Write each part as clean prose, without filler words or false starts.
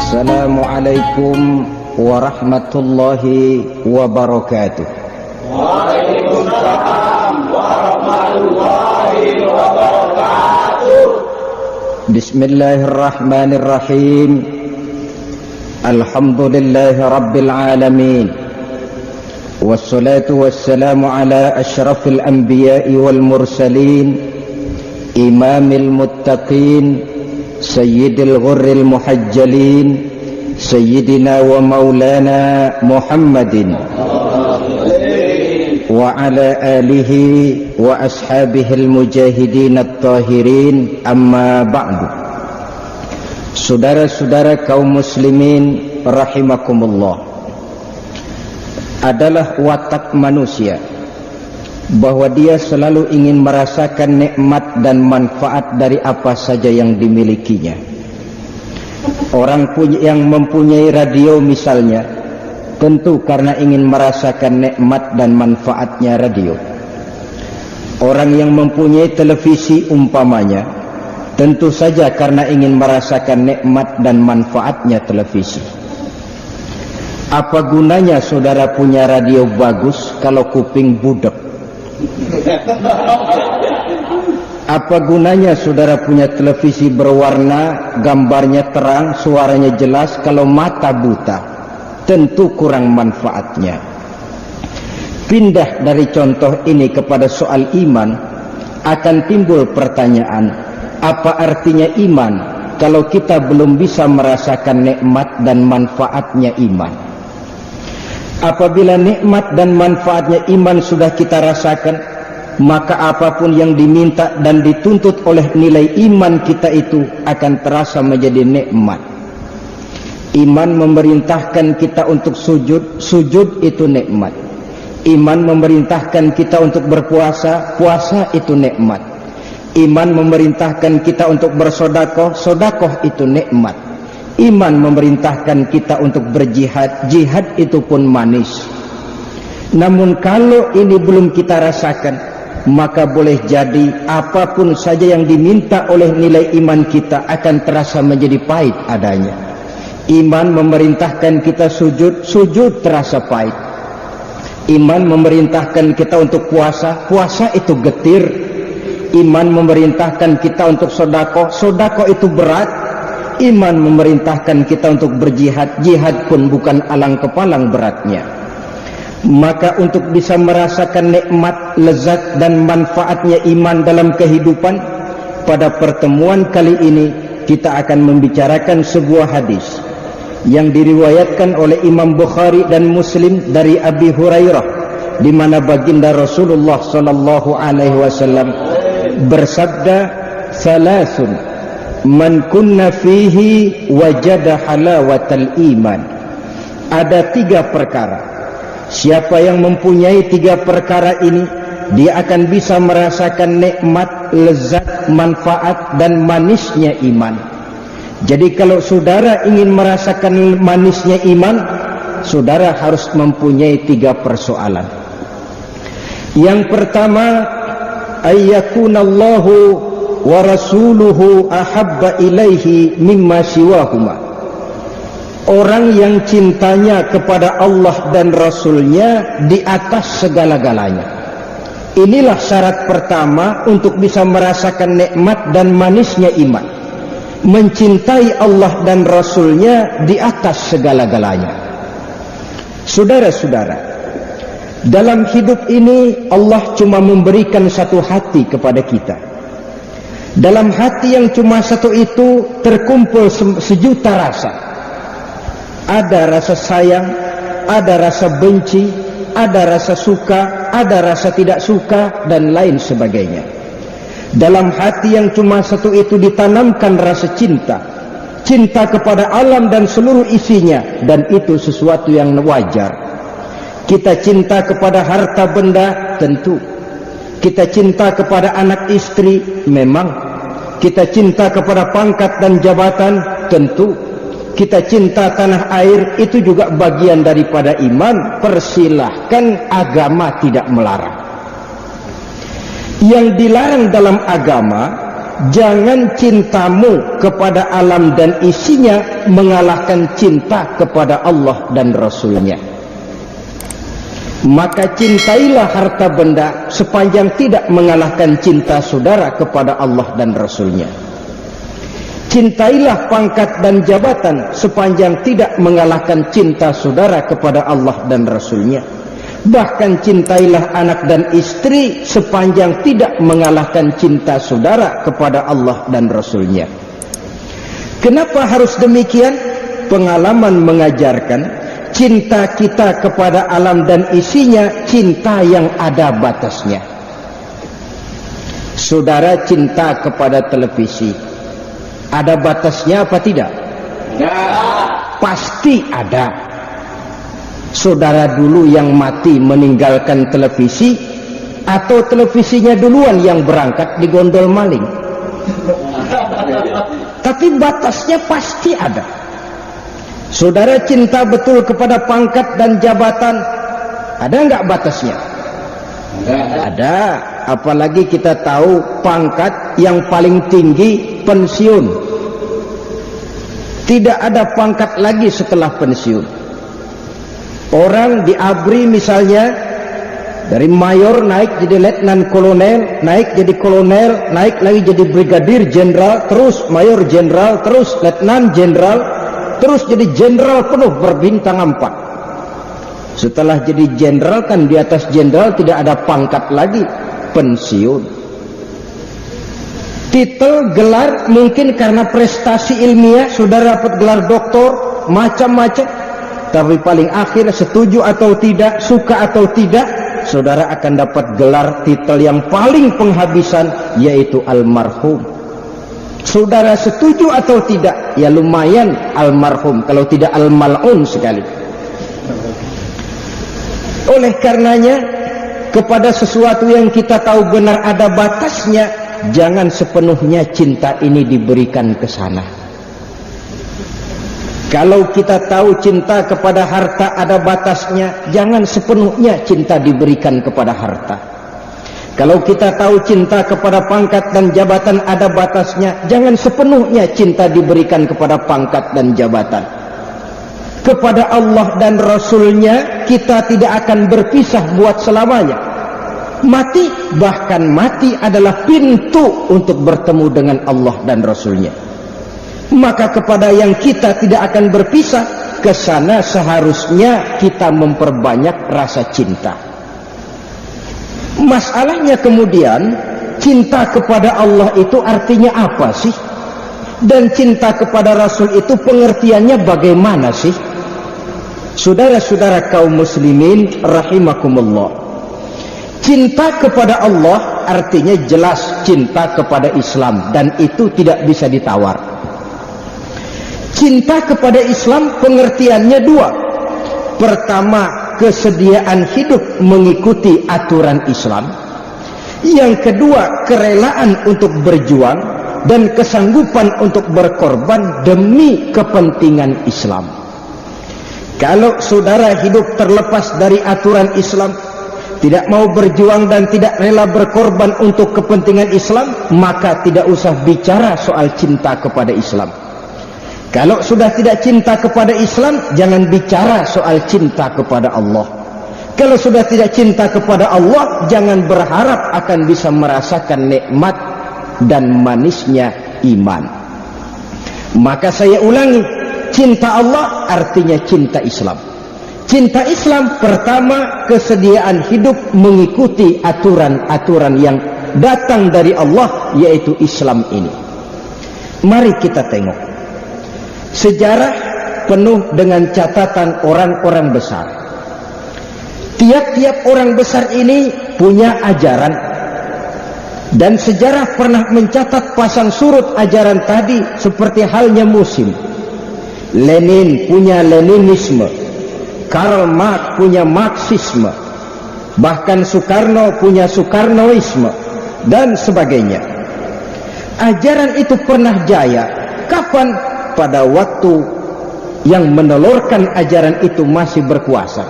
Assalamualaikum warahmatullahi wabarakatuh. Waalaikumsalam warahmatullahi wabarakatuh. Bismillahirrahmanirrahim. Alhamdulillahi rabbil alamin. Wassalatu wassalamu ala asyrafil anbiya'i wal mursalin, imamil muttaqin, sayyidil ghurril muhajjalin, sayyidina wa maulana Muhammadin wa ala alihi wa ashabihil mujahidin at-tahirin, amma ba'du. Saudara-saudara kaum muslimin rahimakumullah, adalah watak manusia bahwa dia selalu ingin merasakan nikmat dan manfaat dari apa saja yang dimilikinya. Orang yang mempunyai radio misalnya, tentu karena ingin merasakan nikmat dan manfaatnya radio. Orang yang mempunyai televisi umpamanya, tentu saja karena ingin merasakan nikmat dan manfaatnya televisi. Apa gunanya saudara punya radio bagus kalau kuping budek? Apa gunanya saudara punya televisi berwarna, gambarnya terang, suaranya jelas, kalau mata buta? Tentu kurang manfaatnya. Pindah dari contoh ini kepada soal iman, akan timbul pertanyaan, apa artinya iman kalau kita belum bisa merasakan nikmat dan manfaatnya iman? Apabila nikmat dan manfaatnya iman sudah kita rasakan, maka apapun yang diminta dan dituntut oleh nilai iman kita itu akan terasa menjadi nikmat. Iman memerintahkan kita untuk sujud, sujud itu nikmat. Iman memerintahkan kita untuk berpuasa, puasa itu nikmat. Iman memerintahkan kita untuk bersodakoh, sodakoh itu nikmat. Iman memerintahkan kita untuk berjihad, jihad itu pun manis. Namun kalau ini belum kita rasakan, maka boleh jadi apapun saja yang diminta oleh nilai iman kita akan terasa menjadi pahit adanya. Iman memerintahkan kita sujud, sujud terasa pahit. Iman memerintahkan kita untuk puasa, puasa itu getir. Iman memerintahkan kita untuk sodakoh, sodakoh itu berat. Iman memerintahkan kita untuk berjihad, jihad pun bukan alang kepalang beratnya. Maka untuk bisa merasakan nikmat, lezat dan manfaatnya iman dalam kehidupan, pada pertemuan kali ini kita akan membicarakan sebuah hadis yang diriwayatkan oleh Imam Bukhari dan Muslim dari Abi Hurairah, di mana baginda Rasulullah sallallahu alaihi wasallam bersabda, "Salasun man kunna fihi wajada halawatal iman." Ada 3 perkara. Siapa yang mempunyai 3 perkara ini, dia akan bisa merasakan nikmat, lezat, manfaat dan manisnya iman. Jadi kalau saudara ingin merasakan manisnya iman, saudara harus mempunyai 3 persoalan. Yang pertama, ayyakunallahu wa rasuluhu ahabba ilaihi mimma siwahuma. Orang yang cintanya kepada Allah dan Rasulnya di atas segala-galanya. Inilah syarat pertama untuk bisa merasakan nikmat dan manisnya iman. Mencintai Allah dan Rasulnya di atas segala-galanya. Saudara-saudara, dalam hidup ini Allah cuma memberikan satu hati kepada kita. Dalam hati yang cuma satu itu terkumpul sejuta rasa. Ada rasa sayang, ada rasa benci, ada rasa suka, ada rasa tidak suka, dan lain sebagainya. Dalam hati yang cuma satu itu ditanamkan rasa cinta. Cinta kepada alam dan seluruh isinya, dan itu sesuatu yang wajar. Kita cinta kepada harta benda, tentu. Kita cinta kepada anak istri, memang. Kita cinta kepada pangkat dan jabatan, tentu. Kita cinta tanah air, itu juga bagian daripada iman. Persilahkan, agama tidak melarang. Yang dilarang dalam agama jangan cintamu kepada alam dan isinya mengalahkan cinta kepada Allah dan Rasulnya. Maka cintailah harta benda sepanjang tidak mengalahkan cinta saudara kepada Allah dan Rasulnya. Cintailah pangkat dan jabatan sepanjang tidak mengalahkan cinta saudara kepada Allah dan Rasulnya. Bahkan cintailah anak dan istri sepanjang tidak mengalahkan cinta saudara kepada Allah dan Rasulnya. Kenapa harus demikian? Pengalaman mengajarkan cinta kita kepada alam dan isinya cinta yang ada batasnya. Saudara cinta kepada televisi, ada batasnya apa tidak? Pasti ada. Saudara dulu yang mati meninggalkan televisi, atau televisinya duluan yang berangkat digondol maling? Tapi batasnya pasti ada. Saudara cinta betul kepada pangkat dan jabatan, ada nggak batasnya? Ada. Apalagi kita tahu pangkat yang paling tinggi pensiun. Tidak ada pangkat lagi setelah pensiun. Orang di ABRI misalnya, dari mayor naik jadi letnan kolonel, naik jadi kolonel, naik lagi jadi brigadir jenderal, terus mayor jenderal, terus letnan jenderal, terus jadi jenderal penuh berbintang 4. Setelah jadi jenderal kan di atas jenderal tidak ada pangkat lagi, pensiun. Titel, gelar, mungkin karena prestasi ilmiah saudara dapat gelar doktor, macam-macam. Tapi paling akhir setuju atau tidak, suka atau tidak, saudara akan dapat gelar titel yang paling penghabisan, yaitu almarhum. Saudara setuju atau tidak, ya lumayan almarhum, kalau tidak al-mal'un sekali. Oleh karenanya, kepada sesuatu yang kita tahu benar ada batasnya, jangan sepenuhnya cinta ini diberikan ke sana. Kalau kita tahu cinta kepada harta ada batasnya, jangan sepenuhnya cinta diberikan kepada harta. Kalau kita tahu cinta kepada pangkat dan jabatan ada batasnya, jangan sepenuhnya cinta diberikan kepada pangkat dan jabatan. Kepada Allah dan Rasulnya kita tidak akan berpisah buat selamanya. Mati, bahkan mati adalah pintu untuk bertemu dengan Allah dan Rasulnya. Maka kepada yang kita tidak akan berpisah, ke sana seharusnya kita memperbanyak rasa cinta. Masalahnya kemudian, cinta kepada Allah itu artinya apa sih? Dan cinta kepada Rasul itu pengertiannya bagaimana sih? Saudara-saudara kaum muslimin rahimakumullah, cinta kepada Allah artinya jelas cinta kepada Islam, dan itu tidak bisa ditawar. Cinta kepada Islam pengertiannya dua. Pertama, kesediaan hidup mengikuti aturan Islam. Yang kedua, kerelaan untuk berjuang dan kesanggupan untuk berkorban demi kepentingan Islam. Kalau saudara hidup terlepas dari aturan Islam, tidak mau berjuang dan tidak rela berkorban untuk kepentingan Islam, maka tidak usah bicara soal cinta kepada Islam. Kalau sudah tidak cinta kepada Islam, jangan bicara soal cinta kepada Allah. Kalau sudah tidak cinta kepada Allah, jangan berharap akan bisa merasakan nikmat dan manisnya iman. Maka saya ulangi, cinta Allah artinya cinta Islam. Cinta Islam pertama, kesediaan hidup mengikuti aturan-aturan yang datang dari Allah, yaitu Islam ini. Mari kita tengok. Sejarah penuh dengan catatan orang-orang besar. Tiap-tiap orang besar ini punya ajaran, dan sejarah pernah mencatat pasang surut ajaran tadi seperti halnya musim. Lenin punya Leninisme, Karl Marx punya Marxisme, bahkan Soekarno punya Soekarnoisme, dan sebagainya. Ajaran itu pernah jaya. Kapan? Pada waktu yang menelurkan ajaran itu masih berkuasa.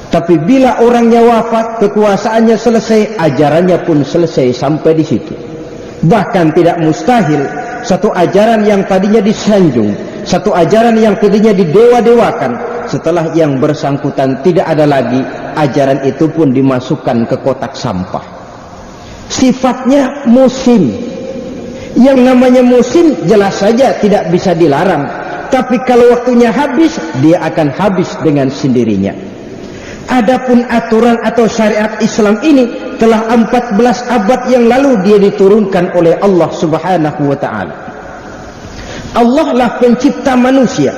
Tapi bila orangnya wafat, kekuasaannya selesai, ajarannya pun selesai sampai di situ. Bahkan tidak mustahil satu ajaran yang tadinya disanjung, satu ajaran yang tadinya didewa-dewakan, setelah yang bersangkutan tidak ada lagi, ajaran itu pun dimasukkan ke kotak sampah. Sifatnya musim. Yang namanya musim jelas saja tidak bisa dilarang, tapi kalau waktunya habis, dia akan habis dengan sendirinya. Adapun aturan atau syariat Islam ini telah 14 abad yang lalu dia diturunkan oleh Allah Subhanahu wa ta'ala. Allah lah pencipta manusia.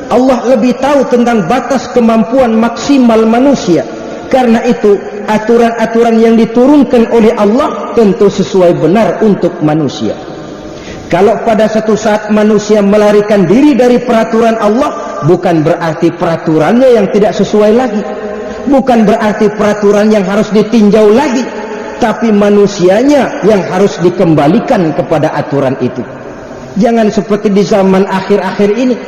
Allah lebih tahu tentang batas kemampuan maksimal manusia. Karena itu aturan-aturan yang diturunkan oleh Allah tentu sesuai benar untuk manusia. Kalau pada satu saat manusia melarikan diri dari peraturan Allah, bukan berarti peraturannya yang tidak sesuai lagi, bukan berarti peraturan yang harus ditinjau lagi, tapi manusianya yang harus dikembalikan kepada aturan itu. Jangan seperti di zaman akhir-akhir ini,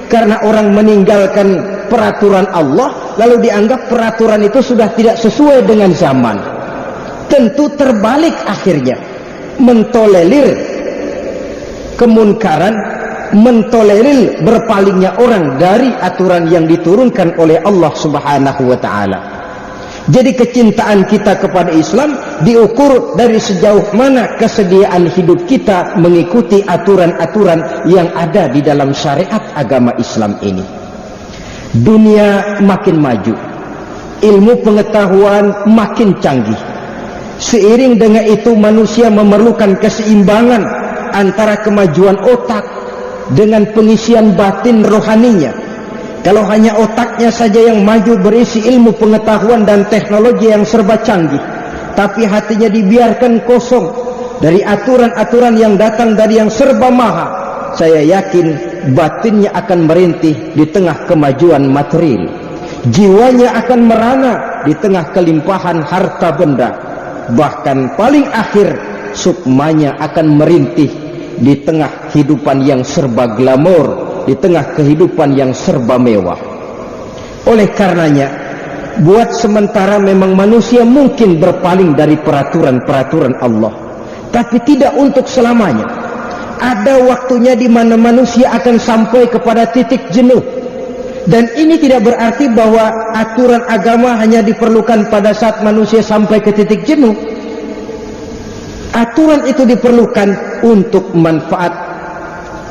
karena orang meninggalkan peraturan Allah lalu dianggap peraturan itu sudah tidak sesuai dengan zaman. Tentu terbalik akhirnya, mentolerir kemunkaran, mentolerir berpalingnya orang dari aturan yang diturunkan oleh Allah Subhanahu wa ta'ala. Jadi kecintaan kita kepada Islam diukur dari sejauh mana kesediaan hidup kita mengikuti aturan-aturan yang ada di dalam syariat agama Islam ini. Dunia makin maju, ilmu pengetahuan makin canggih. Seiring dengan itu manusia memerlukan keseimbangan antara kemajuan otak dengan pengisian batin rohaninya. Kalau hanya otaknya saja yang maju berisi ilmu pengetahuan dan teknologi yang serba canggih, tapi hatinya dibiarkan kosong dari aturan-aturan yang datang dari yang serba maha, saya yakin batinnya akan merintih di tengah kemajuan material. Jiwanya akan merana di tengah kelimpahan harta benda. Bahkan paling akhir sukmanya akan merintih di tengah kehidupan yang serba glamor, di tengah kehidupan yang serba mewah. Oleh karenanya, buat sementara memang manusia mungkin berpaling dari peraturan-peraturan Allah, tapi tidak untuk selamanya. Ada waktunya di mana manusia akan sampai kepada titik jenuh. Dan ini tidak berarti bahwa aturan agama hanya diperlukan pada saat manusia sampai ke titik jenuh. Aturan itu diperlukan untuk manfaat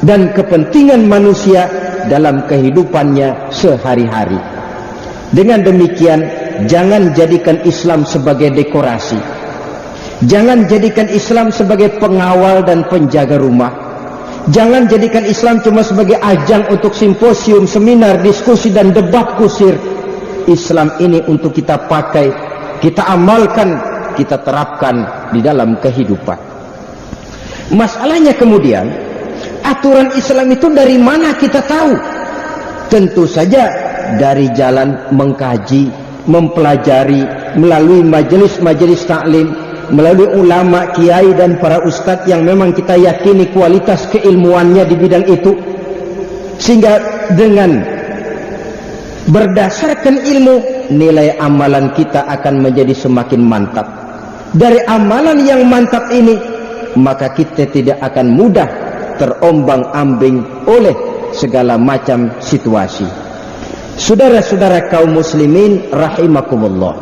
dan kepentingan manusia dalam kehidupannya sehari-hari. Dengan demikian, jangan jadikan Islam sebagai dekorasi. Jangan jadikan Islam sebagai pengawal dan penjaga rumah. Jangan jadikan Islam cuma sebagai ajang untuk simposium, seminar, diskusi dan debat kusir. Islam ini untuk kita pakai, kita amalkan, kita terapkan di dalam kehidupan. Masalahnya kemudian, aturan Islam itu dari mana kita tahu? Tentu saja dari jalan mengkaji, mempelajari, melalui majelis-majelis taklim, melalui ulama, kiai dan para ustadz yang memang kita yakini kualitas keilmuannya di bidang itu. Sehingga dengan berdasarkan ilmu, nilai amalan kita akan menjadi semakin mantap. Dari amalan yang mantap ini, maka kita tidak akan mudah terombang-ambing oleh segala macam situasi. Saudara-saudara kaum muslimin rahimakumullah.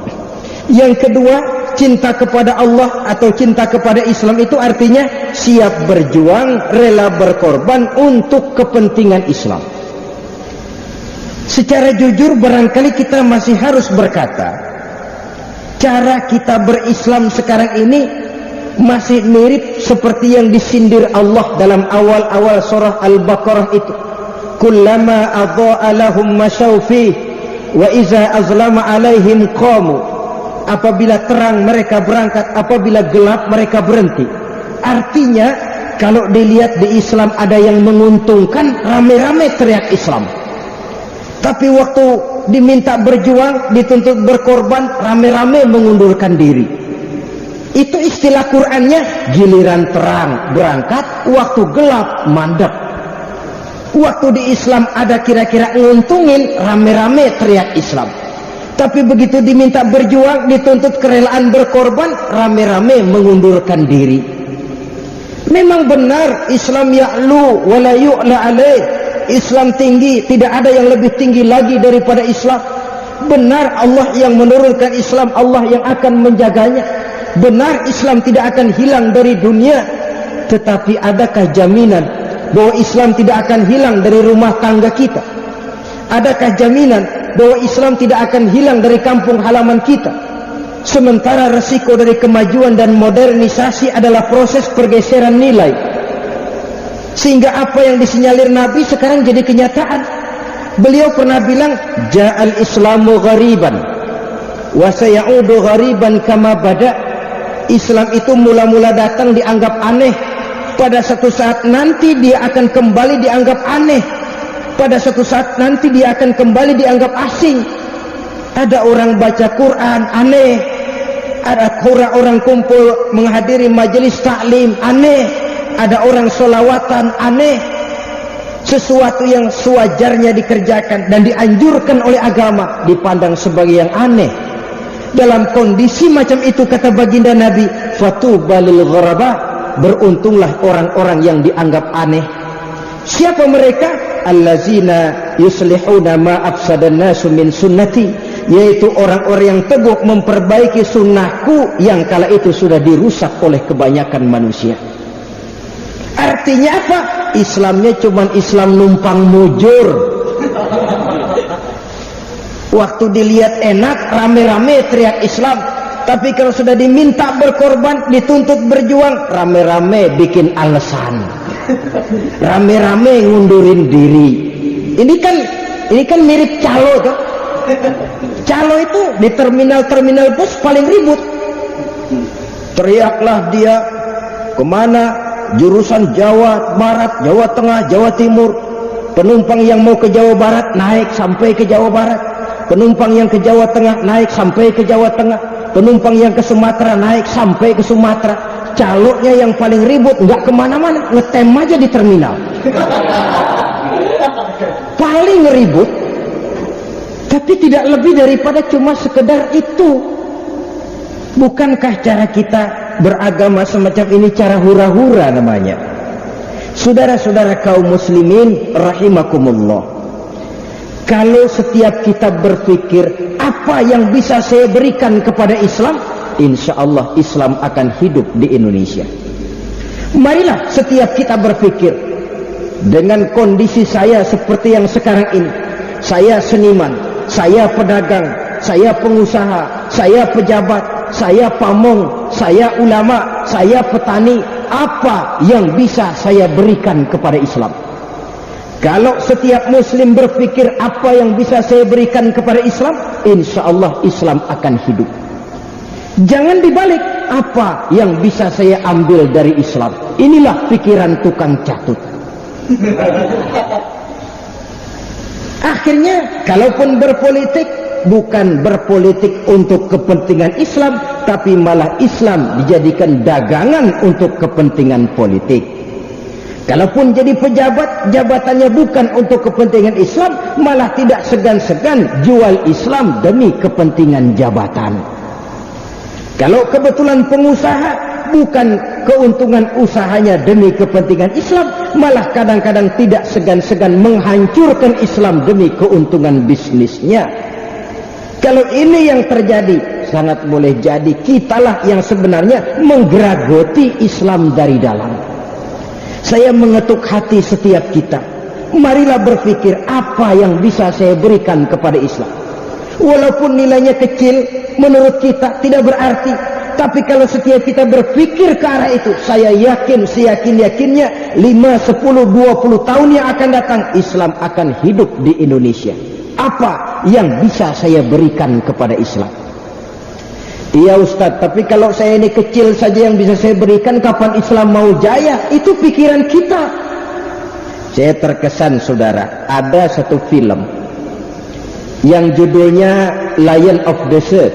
Yang kedua, cinta kepada Allah atau cinta kepada Islam itu artinya siap berjuang, rela berkorban untuk kepentingan Islam. Secara jujur barangkali kita masih harus berkata, cara kita berislam sekarang ini masih mirip seperti yang disindir Allah dalam awal-awal surah Al-Baqarah itu. Kullama adha'a lahum masyaw fi wa iza azlama alaihim qamu. Apabila terang mereka berangkat, apabila gelap mereka berhenti. Artinya kalau dilihat di Islam ada yang menguntungkan, rame-rame teriak Islam. Tapi waktu diminta berjuang, dituntut berkorban, rame-rame mengundurkan diri. Itu istilah Qur'annya, giliran terang berangkat, waktu gelap mandek. Waktu di Islam ada kira-kira nguntungin, rame-rame teriak Islam. Tapi begitu diminta berjuang, dituntut kerelaan berkorban, rame-rame mengundurkan diri. Memang benar Islam ya'lu wa la yu'la alaih. Islam tinggi, tidak ada yang lebih tinggi lagi daripada Islam. Benar Allah yang menurunkan Islam, Allah yang akan menjaganya. Benar Islam tidak akan hilang dari dunia. Tetapi adakah jaminan bahwa Islam tidak akan hilang dari rumah tangga kita? Adakah jaminan bahwa Islam tidak akan hilang dari kampung halaman kita? Sementara resiko dari kemajuan dan modernisasi adalah proses pergeseran nilai, sehingga apa yang disinyalir Nabi sekarang jadi kenyataan. Beliau pernah bilang, ja'al islamu ghariban wa sayaudu ghariban kama bada. Islam itu mula-mula datang dianggap aneh, pada satu saat nanti dia akan kembali dianggap aneh, pada satu saat nanti dia akan kembali dianggap asing. Ada orang baca Quran aneh, ada orang kumpul menghadiri majelis taklim aneh, ada orang sholawatan aneh. Sesuatu yang sewajarnya dikerjakan dan dianjurkan oleh agama dipandang sebagai yang aneh. Dalam kondisi macam itu, kata baginda Nabi, fatuba lil ghuraba, beruntunglah orang-orang yang dianggap aneh. Siapa mereka? Allazina yuslihuna ma afsadan nasu min sunnati, yaitu orang-orang yang teguh memperbaiki sunnahku yang kala itu sudah dirusak oleh kebanyakan manusia. Artinya apa? Islamnya cuman Islam numpang mujur. Waktu dilihat enak, rame-rame teriak Islam. Tapi kalau sudah diminta berkorban, dituntut berjuang, rame-rame bikin alasan, rame-rame ngundurin diri. Ini kan mirip calo tuh. Calo itu di terminal bus paling ribut. Teriaklah dia kemana? Jurusan Jawa Barat, Jawa Tengah, Jawa Timur. Penumpang yang mau ke Jawa Barat naik sampai ke Jawa Barat. Penumpang yang ke Jawa Tengah naik sampai ke Jawa Tengah. Penumpang yang ke Sumatera naik sampai ke Sumatera. Caloknya yang paling ribut, nggak kemana-mana, ngetem aja di terminal. Paling ribut, tapi tidak lebih daripada cuma sekedar itu. Bukankah cara kita beragama semacam ini cara hura-hura namanya? Saudara-saudara kaum muslimin rahimakumullah, kalau setiap kita berpikir apa yang bisa saya berikan kepada Islam, insya Allah Islam akan hidup di Indonesia. Marilah setiap kita berpikir, dengan kondisi saya seperti yang sekarang ini, saya seniman, saya pedagang, saya pengusaha, saya pejabat, saya pamong, saya ulama, saya petani, apa yang bisa saya berikan kepada Islam? Kalau setiap muslim berpikir apa yang bisa saya berikan kepada Islam, insya Allah Islam akan hidup. Jangan dibalik, apa yang bisa saya ambil dari Islam? Inilah pikiran tukang catut. Akhirnya kalaupun berpolitik, bukan berpolitik untuk kepentingan Islam, tapi malah Islam dijadikan dagangan untuk kepentingan politik. Kalaupun jadi pejabat, jabatannya bukan untuk kepentingan Islam, malah tidak segan-segan jual Islam demi kepentingan jabatan. Kalau kebetulan pengusaha, bukan keuntungan usahanya demi kepentingan Islam, malah kadang-kadang tidak segan-segan menghancurkan Islam demi keuntungan bisnisnya. Kalau ini yang terjadi, sangat boleh jadi kitalah yang sebenarnya menggeragoti Islam dari dalam. Saya mengetuk hati setiap kita, marilah berpikir apa yang bisa saya berikan kepada Islam. Walaupun nilainya kecil, menurut kita tidak berarti, tapi kalau setiap kita berpikir ke arah itu, saya yakin, seyakin-yakinnya 5, 10, 20 tahun yang akan datang, Islam akan hidup di Indonesia. Apa yang bisa saya berikan kepada Islam? Iya Ustadz, tapi kalau saya ini kecil saja yang bisa saya berikan, kapan Islam mau jaya? Itu pikiran kita. Saya terkesan saudara, ada satu film yang judulnya Lion of the Desert,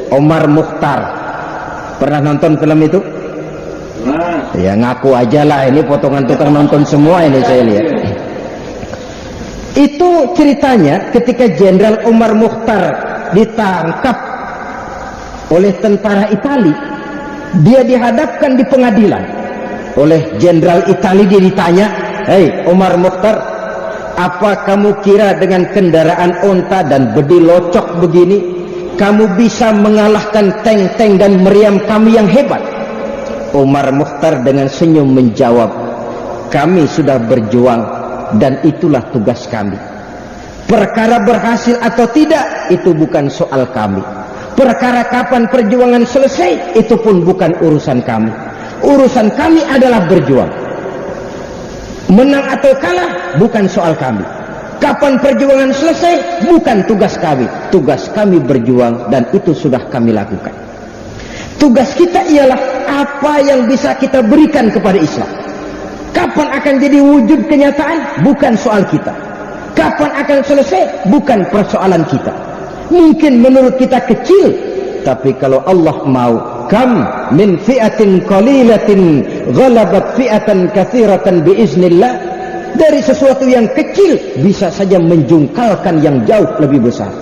Omar Mukhtar. Pernah nonton film itu? Ya ngaku aja lah, ini potongan tukang nonton semua ini saya lihat. Itu ceritanya ketika Jenderal Omar Mukhtar ditangkap oleh tentara Itali, dia dihadapkan di pengadilan. oleh Jenderal Itali. Dia ditanya, "Hei Omar Mukhtar, apa kamu kira dengan kendaraan onta dan bedi locok begini kamu bisa mengalahkan tank-tank dan meriam kami yang hebat?" Omar Mukhtar dengan senyum menjawab, "Kami sudah berjuang dan itulah tugas kami. Perkara berhasil atau tidak itu bukan soal kami. Perkara kapan perjuangan selesai itu pun bukan urusan kami. Urusan kami adalah berjuang. Menang atau kalah bukan soal kami. Kapan perjuangan selesai bukan tugas kami. Tugas kami berjuang dan itu sudah kami lakukan. Tugas kita ialah apa yang bisa kita berikan kepada Islam. Kapan akan jadi wujud kenyataan bukan soal kita. Kapan akan selesai bukan persoalan kita. Mungkin menurut kita kecil, tapi kalau Allah mau, kam min fi'atin qalilatin ghalabat fi'atan katsiratan biiznillah, dari sesuatu yang kecil bisa saja menjungkalkan yang jauh lebih besar.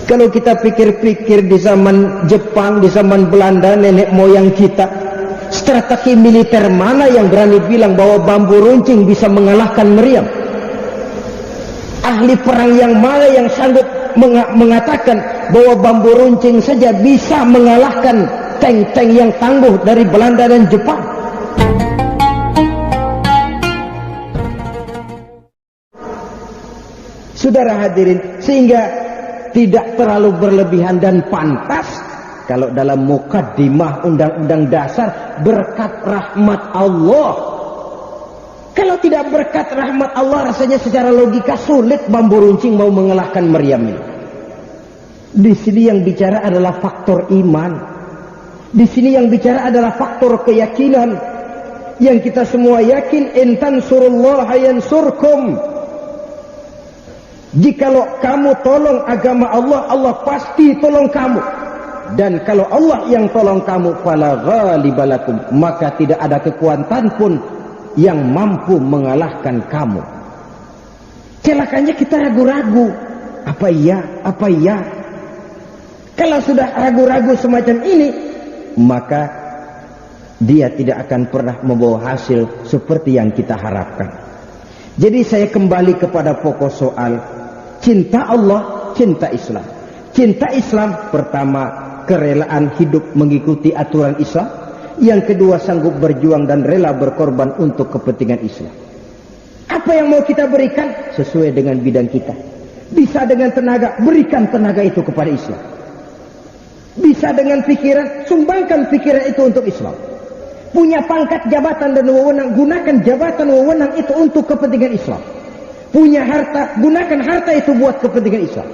Kalau kita pikir-pikir di zaman Jepang, di zaman Belanda, nenek moyang kita, strategi militer mana yang berani bilang bahwa bambu runcing bisa mengalahkan meriam? Ahli perang yang mana yang sanggup mengatakan bahwa bambu runcing saja bisa mengalahkan tank-tank yang tangguh dari Belanda dan Jepang? Saudara hadirin, sehingga tidak terlalu berlebihan dan pantas kalau dalam mukaddimah undang-undang dasar berkat rahmat Allah. Kalau tidak berkat rahmat Allah, rasanya secara logika sulit bambu runcing mau mengalahkan meriam ini. Di sini yang bicara adalah faktor iman. Di sini yang bicara adalah faktor keyakinan. Yang kita semua yakin, in tansurullaha yansurkum. Jikalau kamu tolong agama Allah, Allah pasti tolong kamu. Dan kalau Allah yang tolong kamu, fala ghalibalakum, maka tidak ada kekuatan pun yang mampu mengalahkan kamu. Celakanya kita ragu-ragu. Apa iya? Apa iya? Kalau sudah ragu-ragu semacam ini, maka dia tidak akan pernah membawa hasil seperti yang kita harapkan. Jadi saya kembali kepada pokok soal. Cinta Allah, cinta Islam. Cinta Islam, pertama, kerelaan hidup mengikuti aturan Islam. Yang kedua, sanggup berjuang dan rela berkorban untuk kepentingan Islam. Apa yang mau kita berikan? Sesuai dengan bidang kita. Bisa dengan tenaga, berikan tenaga itu kepada Islam. Bisa dengan pikiran, sumbangkan pikiran itu untuk Islam. Punya pangkat, jabatan dan wewenang, gunakan jabatan wewenang itu untuk kepentingan Islam. Punya harta, gunakan harta itu buat kepentingan Islam.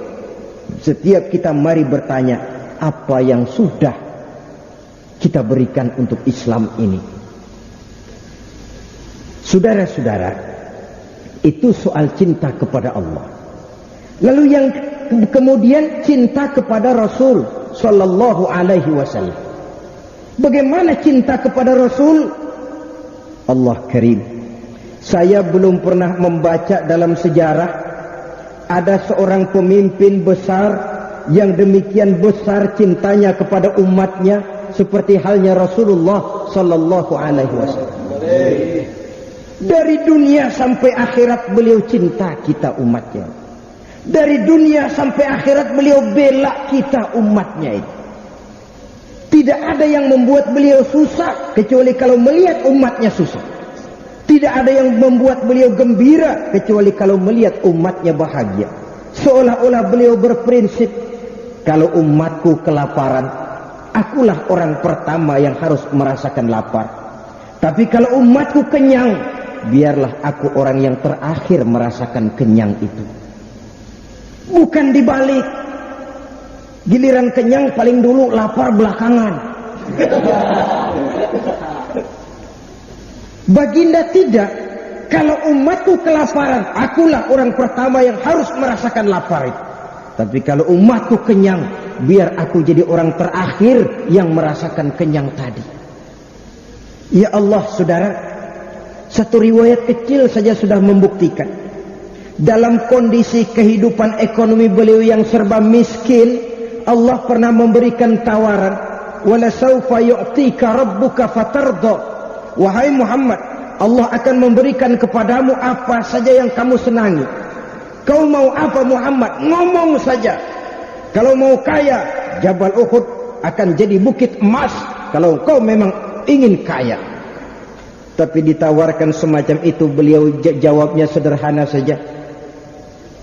Setiap kita mari bertanya, apa yang sudah kita berikan untuk Islam ini? Saudara-saudara, itu soal cinta kepada Allah. Lalu yang kemudian cinta kepada Rasul Sallallahu Alaihi Wasallam. Bagaimana cinta kepada Rasul? Allah Karim. Saya belum pernah membaca dalam sejarah ada seorang pemimpin besar yang demikian besar cintanya kepada umatnya seperti halnya Rasulullah Sallallahu Alaihi Wasallam. Dari dunia sampai akhirat beliau cinta kita umatnya. Dari dunia sampai akhirat beliau bela kita umatnya itu. Tidak ada yang membuat beliau susah kecuali kalau melihat umatnya susah. Tidak ada yang membuat beliau gembira kecuali kalau melihat umatnya bahagia. Seolah-olah beliau berprinsip, kalau umatku kelaparan, akulah orang pertama yang harus merasakan lapar. Tapi kalau umatku kenyang, biarlah aku orang yang terakhir merasakan kenyang itu. Bukan dibalik. Giliran kenyang paling dulu, lapar belakangan. Baginda tidak. Kalau umatku kelaparan, akulah orang pertama yang harus merasakan lapar itu. Tapi kalau umatku kenyang, biar aku jadi orang terakhir yang merasakan kenyang tadi. Ya Allah, saudara, satu riwayat kecil saja sudah membuktikan. Dalam kondisi kehidupan ekonomi beliau yang serba miskin, Allah pernah memberikan tawaran, wala saufa yu'tika rabbuka fatardha. wahai Muhammad, Allah akan memberikan kepadamu apa saja yang kamu senangi. Kau mau apa Muhammad? Ngomong saja. Kalau mau kaya, Jabal Uhud akan jadi bukit emas. Kalau kau memang ingin kaya. Tapi ditawarkan semacam itu, beliau jawabnya sederhana saja.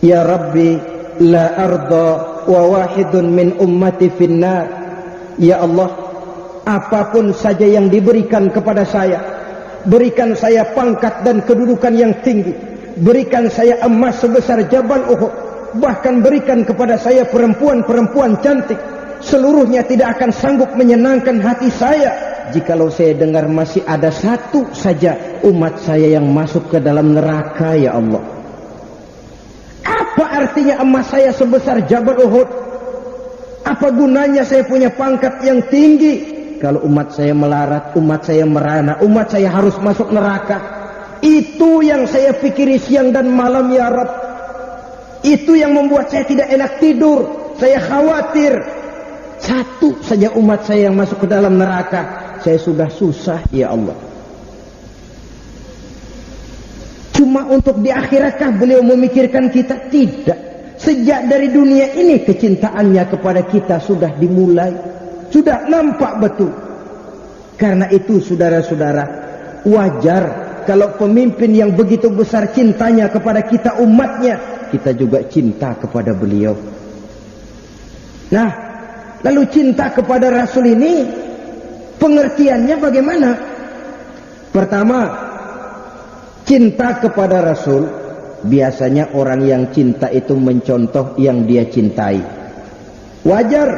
Ya Rabbi, la arda wa wahidun min ummati finnar. Ya Allah, apapun saja yang diberikan kepada saya, berikan saya pangkat dan kedudukan yang tinggi, berikan saya emas sebesar Jabal Uhud, bahkan berikan kepada saya perempuan-perempuan cantik, seluruhnya tidak akan sanggup menyenangkan hati saya jikalau saya dengar masih ada satu saja umat saya yang masuk ke dalam neraka. Ya Allah, apa artinya emas saya sebesar Jabal Uhud? Apa gunanya saya punya pangkat yang tinggi kalau umat saya melarat, umat saya merana, umat saya harus masuk neraka? Itu yang saya pikiri siang dan malam ya Rabb. Itu yang membuat saya tidak enak tidur. Saya khawatir satu saja umat saya yang masuk ke dalam neraka, saya sudah susah ya Allah. Cuma untuk di akhiratkah beliau memikirkan kita? Tidak. Sejak dari dunia ini kecintaannya kepada kita sudah dimulai, sudah nampak betul. Karena itu saudara-saudara, wajar kalau pemimpin yang begitu besar cintanya kepada kita umatnya, kita juga cinta kepada beliau. Nah, lalu cinta kepada Rasul ini pengertiannya bagaimana? Pertama, cinta kepada Rasul, biasanya orang yang cinta itu mencontoh yang dia cintai. Wajar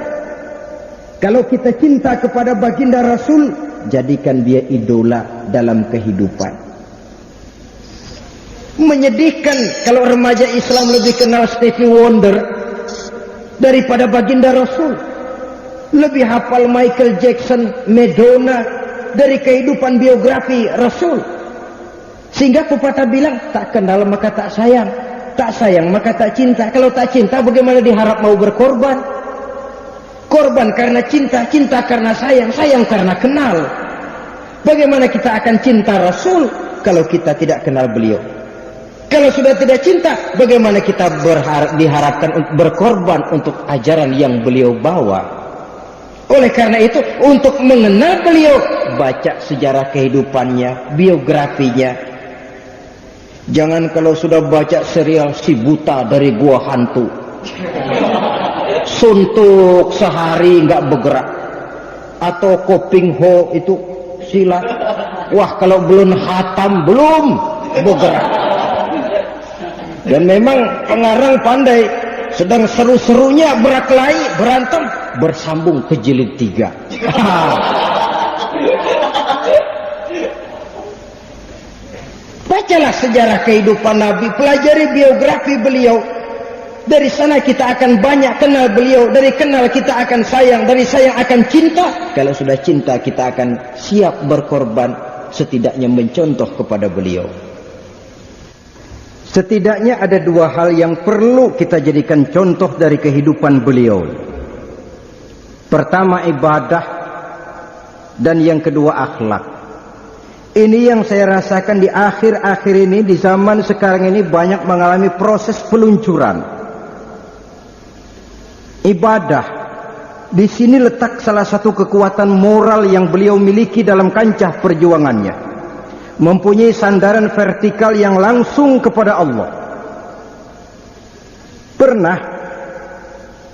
kalau kita cinta kepada baginda Rasul, jadikan dia idola dalam kehidupan. Menyedihkan kalau remaja Islam lebih kenal Stevie Wonder daripada baginda Rasul, lebih hafal Michael Jackson, Madonna dari kehidupan biografi Rasul. Sehingga pepatah bilang, tak kenal maka tak sayang maka tak cinta. Kalau tak cinta bagaimana diharap mau berkorban? Korban karena cinta, cinta karena sayang, sayang karena kenal. Bagaimana kita akan cinta Rasul kalau kita tidak kenal beliau? Kalau sudah tidak cinta, bagaimana kita diharapkan untuk berkorban untuk ajaran yang beliau bawa? Oleh karena itu, untuk mengenal beliau, baca sejarah kehidupannya, biografinya. Jangan kalau sudah baca serial Si Buta dari Gua Hantu, suntuk sehari nggak bergerak, atau Koping Ho itu silat, wah kalau belum hatam belum bergerak. Dan memang pengarang pandai, sedang seru-serunya berkelahi berantem, bersambung ke jilid 3. Bacalah sejarah kehidupan Nabi, pelajari biografi beliau. Dari sana kita akan banyak kenal beliau. Dari kenal kita akan sayang, dari sayang akan cinta. Kalau sudah cinta kita akan siap berkorban, setidaknya mencontoh kepada beliau. Setidaknya ada dua hal yang perlu kita jadikan contoh dari kehidupan beliau. Pertama ibadah, dan yang kedua akhlak. Ini yang saya rasakan di akhir-akhir ini, di zaman sekarang ini banyak mengalami proses peluncuran. Ibadah, di sini letak salah satu kekuatan moral yang beliau miliki dalam kancah perjuangannya. Mempunyai sandaran vertikal yang langsung kepada Allah. Pernah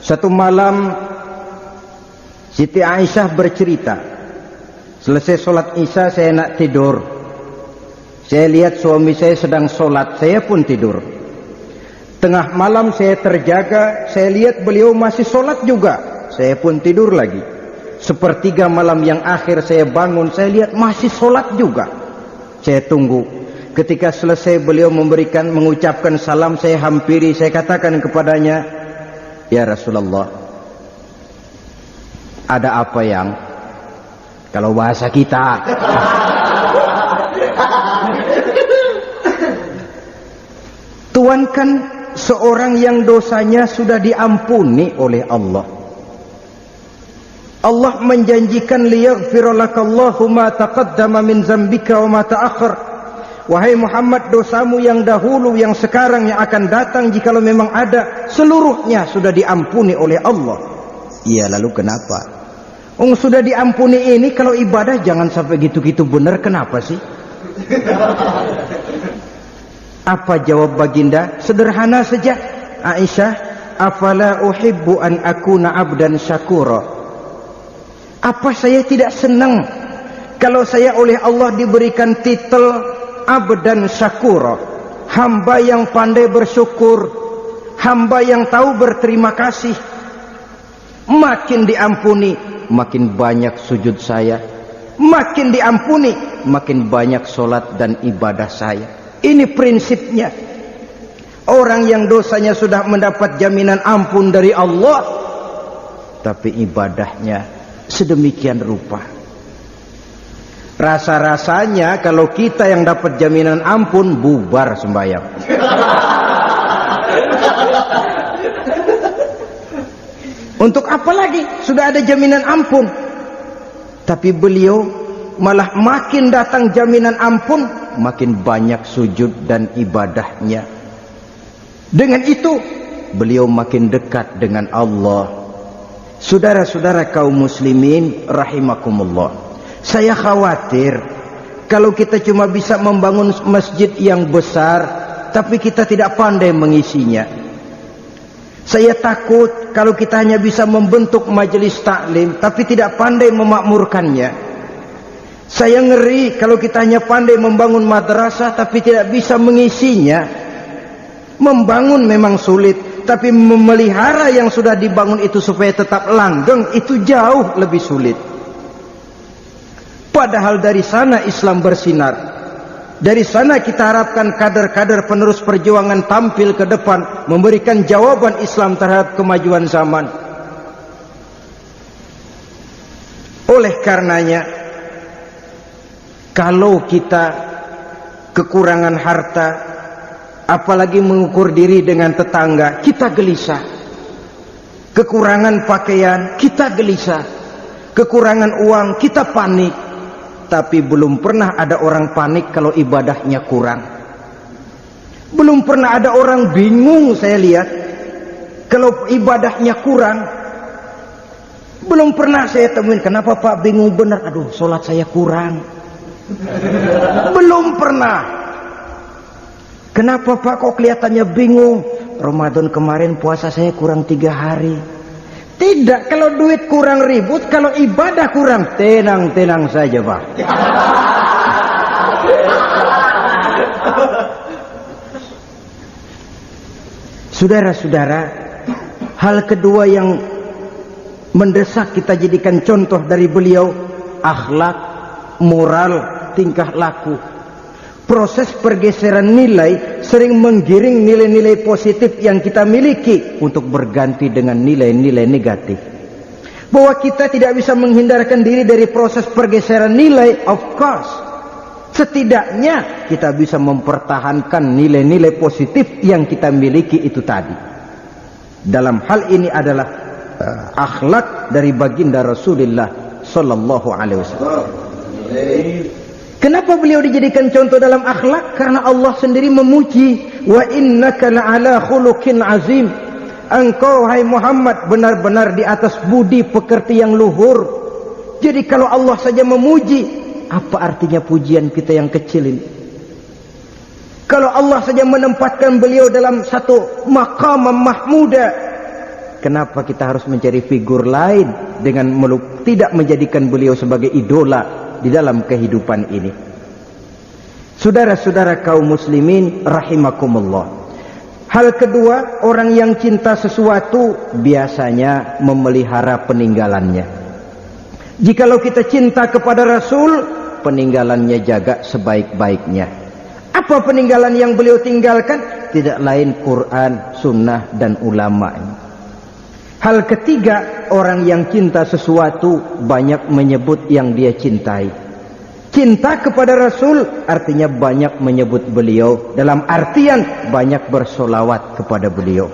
satu malam Siti Aisyah bercerita, selesai sholat Isya saya nak tidur. Saya lihat suami saya sedang sholat, saya pun tidur. Tengah malam saya terjaga, saya lihat beliau masih sholat juga, saya pun tidur lagi. Sepertiga malam yang akhir saya bangun, saya lihat masih sholat juga. Saya tunggu. Ketika selesai beliau mengucapkan salam, saya hampiri, saya katakan kepadanya, ya Rasulullah, ada apa yang? Kalau bahasa kita, Tuhan kan seorang yang dosanya sudah diampuni oleh Allah. Allah menjanjikan liyaghfira lakallahu ma taqaddama min zambika wa ma ta'akhkhar. Wahai Muhammad, dosamu yang dahulu, yang sekarang, yang akan datang, jikalau memang ada, seluruhnya sudah diampuni oleh Allah. Iya, lalu kenapa? Sudah diampuni ini, kalau ibadah jangan sampai gitu-gitu benar, kenapa sih? Apa jawab baginda? Sederhana saja. Aisyah, afala uhibbu an akuna abdan syakura. Apa saya tidak senang kalau saya oleh Allah diberikan titel abdan syakura, hamba yang pandai bersyukur, hamba yang tahu berterima kasih. Makin diampuni, makin banyak sujud saya. Makin diampuni, makin banyak solat dan ibadah saya. Ini prinsipnya. Orang yang dosanya sudah mendapat jaminan ampun dari Allah, tapi ibadahnya sedemikian rupa. Rasa-rasanya kalau kita yang dapat jaminan ampun, bubar sembahyang. Untuk apa lagi? Sudah ada jaminan ampun. Tapi beliau malah makin datang jaminan ampun, makin banyak sujud dan ibadahnya. Dengan itu beliau makin dekat dengan Allah. Saudara-saudara kaum muslimin rahimakumullah, saya khawatir kalau kita cuma bisa membangun masjid yang besar tapi kita tidak pandai mengisinya. Saya takut kalau kita hanya bisa membentuk majelis taklim tapi tidak pandai memakmurkannya. Saya ngeri kalau kita hanya pandai membangun madrasah tapi tidak bisa mengisinya. Membangun memang sulit, tapi memelihara yang sudah dibangun itu supaya tetap langgeng itu jauh lebih sulit. Padahal dari sana Islam bersinar. Dari sana kita harapkan kader-kader penerus perjuangan tampil ke depan, memberikan jawaban Islam terhadap kemajuan zaman. Oleh karenanya, kalau kita kekurangan harta, apalagi mengukur diri dengan tetangga, kita gelisah. Kekurangan pakaian, kita gelisah. Kekurangan uang, kita panik. Tapi belum pernah ada orang panik kalau ibadahnya kurang. Belum pernah ada orang bingung saya lihat kalau ibadahnya kurang. Belum pernah saya temuin, kenapa Pak bingung benar? Aduh, sholat saya kurang. Belum pernah. Kenapa Pak kok kelihatannya bingung? Ramadan kemarin puasa saya kurang 3 hari. Tidak, kalau duit kurang ribut, kalau ibadah kurang, tenang-tenang saja Pak. Saudara-saudara, hal kedua yang mendesak kita jadikan contoh dari beliau, akhlak, moral, tingkah laku. Proses pergeseran nilai sering menggiring nilai-nilai positif yang kita miliki untuk berganti dengan nilai-nilai negatif. Bahwa kita tidak bisa menghindarkan diri dari proses pergeseran nilai, of course. Setidaknya kita bisa mempertahankan nilai-nilai positif yang kita miliki itu tadi. Dalam hal ini adalah akhlak dari baginda Rasulullah sallallahu alaihi wasallam. Kenapa beliau dijadikan contoh dalam akhlak? Karena Allah sendiri memuji, wa innaka la'ala khuluqin azim. Engkau hai Muhammad benar-benar di atas budi pekerti yang luhur. Jadi kalau Allah saja memuji, apa artinya pujian kita yang kecil ini? Kalau Allah saja menempatkan beliau dalam satu maqam mahmuda, kenapa kita harus mencari figur lain dengan tidak menjadikan beliau sebagai idola di dalam kehidupan ini? Saudara-saudara kaum muslimin rahimakumullah, hal kedua, orang yang cinta sesuatu biasanya memelihara peninggalannya. Jikalau kita cinta kepada Rasul, peninggalannya jaga sebaik-baiknya. Apa peninggalan yang beliau tinggalkan? Tidak lain Quran, sunnah dan ulama. Hal ketiga, orang yang cinta sesuatu banyak menyebut yang dia cintai. Cinta kepada Rasul artinya banyak menyebut beliau, dalam artian banyak bersolawat kepada beliau.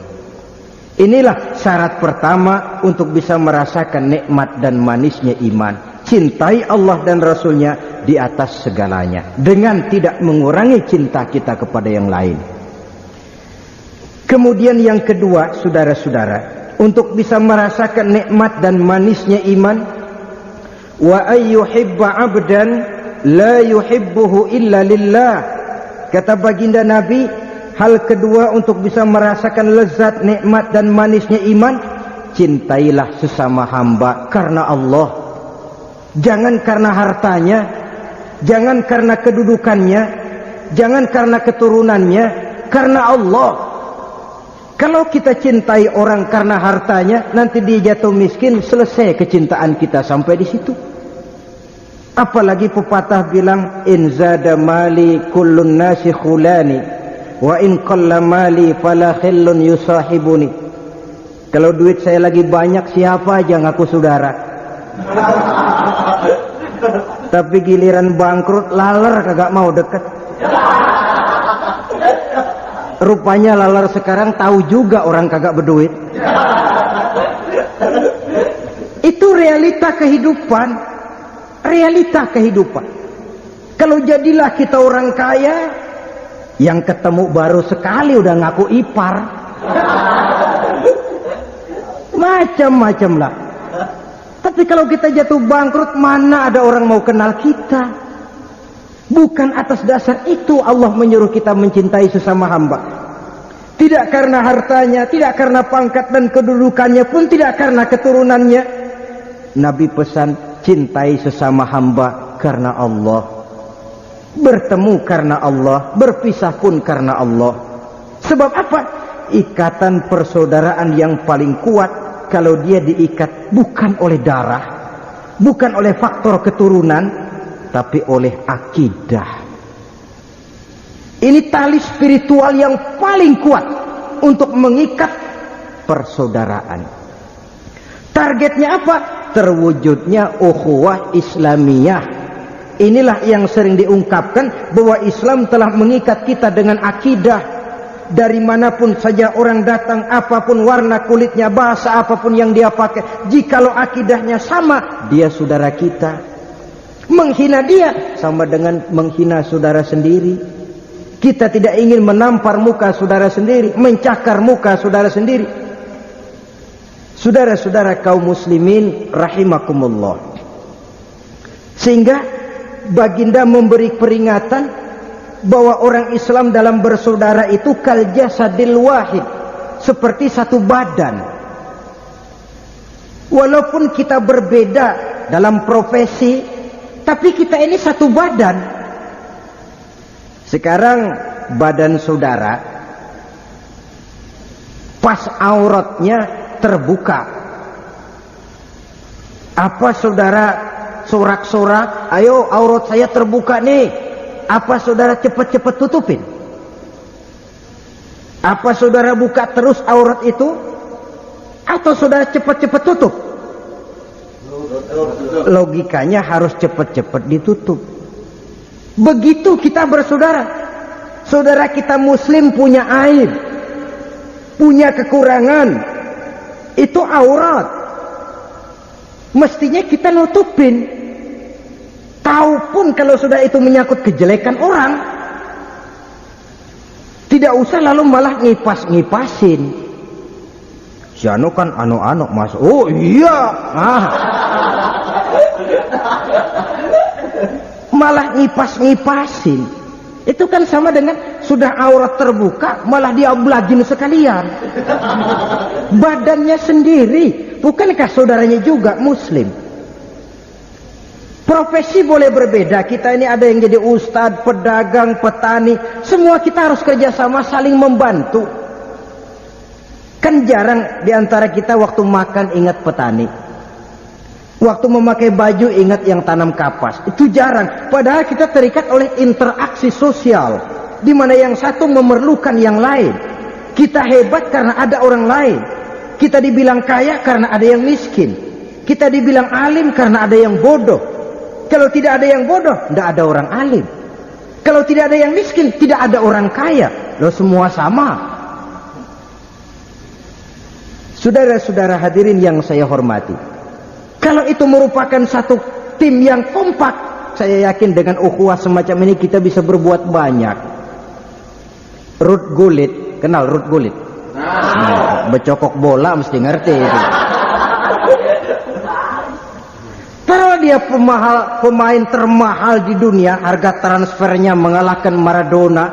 Inilah syarat pertama untuk bisa merasakan nikmat dan manisnya iman. Cintai Allah dan Rasulnya di atas segalanya, dengan tidak mengurangi cinta kita kepada yang lain. Kemudian yang kedua, saudara-saudara, untuk bisa merasakan nikmat dan manisnya iman, wa ayyuhibba abdan la yuhibbuhu illa lillah. Kata baginda Nabi, hal kedua untuk bisa merasakan lezat, nikmat dan manisnya iman, cintailah sesama hamba karena Allah. Jangan karena hartanya, jangan karena kedudukannya, jangan karena keturunannya, karena Allah. Kalau kita cintai orang karena hartanya, nanti dia jatuh miskin, selesai kecintaan kita sampai di situ. Apalagi pepatah bilang, in zada mali kullun nasi khulani, wa in qalla mali fala khillun yusahibuni. Kalau duit saya lagi banyak, siapa aja ngaku saudara. Tapi giliran bangkrut, laler kagak mau deket. Rupanya laler sekarang tahu juga orang kagak berduit. Itu realita kehidupan. Realita kehidupan. Kalau jadilah kita orang kaya, yang ketemu baru sekali udah ngaku ipar. Macam-macam lah. Tapi kalau kita jatuh bangkrut, mana ada orang mau kenal kita. Bukan atas dasar itu Allah menyuruh kita mencintai sesama hamba. Tidak karena hartanya, tidak karena pangkat dan kedudukannya, pun tidak karena keturunannya. Nabi pesan, cintai sesama hamba karena Allah. Bertemu karena Allah, berpisah pun karena Allah. Sebab apa? Ikatan persaudaraan yang paling kuat kalau dia diikat bukan oleh darah, bukan oleh faktor keturunan, tapi oleh akidah. Ini tali spiritual yang paling kuat untuk mengikat persaudaraan. Targetnya apa? Terwujudnya ukhuwah Islamiyah. Inilah yang sering diungkapkan bahwa Islam telah mengikat kita dengan akidah. Dari manapun saja orang datang, apapun warna kulitnya, bahasa apapun yang dia pakai, jikalau akidahnya sama, dia saudara kita. Menghina dia sama dengan menghina saudara sendiri. Kita tidak ingin menampar muka saudara sendiri, mencakar muka saudara sendiri. Saudara-saudara kaum muslimin rahimakumullah. Sehingga baginda memberi peringatan bahwa orang Islam dalam bersaudara itu kal jasadil wahid, seperti satu badan. Walaupun kita berbeda dalam profesi, tapi kita ini satu badan. Sekarang badan saudara pas auratnya terbuka, apa saudara sorak-sorak, ayo aurat saya terbuka nih, apa saudara cepat-cepat tutupin? Apa saudara buka terus aurat itu, atau saudara cepat-cepat tutup? Logikanya harus cepat-cepat ditutup. Begitu kita bersaudara. Saudara kita muslim punya aib, punya kekurangan, itu aurat. Mestinya kita nutupin. Tahu pun kalau sudah itu menyangkut kejelekan orang, tidak usah lalu malah ngipas-ngipasin. Si anu kan anu-anu mas, oh iya, malah ngipas-ngipasin. Itu kan sama dengan sudah aurat terbuka, malah diablagin sekalian. Badannya sendiri, bukankah saudaranya juga muslim? Profesi boleh berbeda, kita ini ada yang jadi ustadz, pedagang, petani, semua kita harus kerjasama saling membantu. Kan jarang diantara kita waktu makan ingat petani, waktu memakai baju ingat yang tanam kapas, itu jarang. Padahal kita terikat oleh interaksi sosial, di mana yang satu memerlukan yang lain. Kita hebat karena ada orang lain, kita dibilang kaya karena ada yang miskin, kita dibilang alim karena ada yang bodoh. Kalau tidak ada yang bodoh, tidak ada orang alim. Kalau tidak ada yang miskin, tidak ada orang kaya. Loh, semua sama. Saudara-saudara hadirin yang saya hormati, kalau itu merupakan satu tim yang kompak, saya yakin dengan ukhuwah semacam ini kita bisa berbuat banyak. Ruth Gullit, kenal Ruth Gullit? Becokok bola mesti ngerti itu. Taruh dia pemain termahal di dunia, harga transfernya mengalahkan Maradona,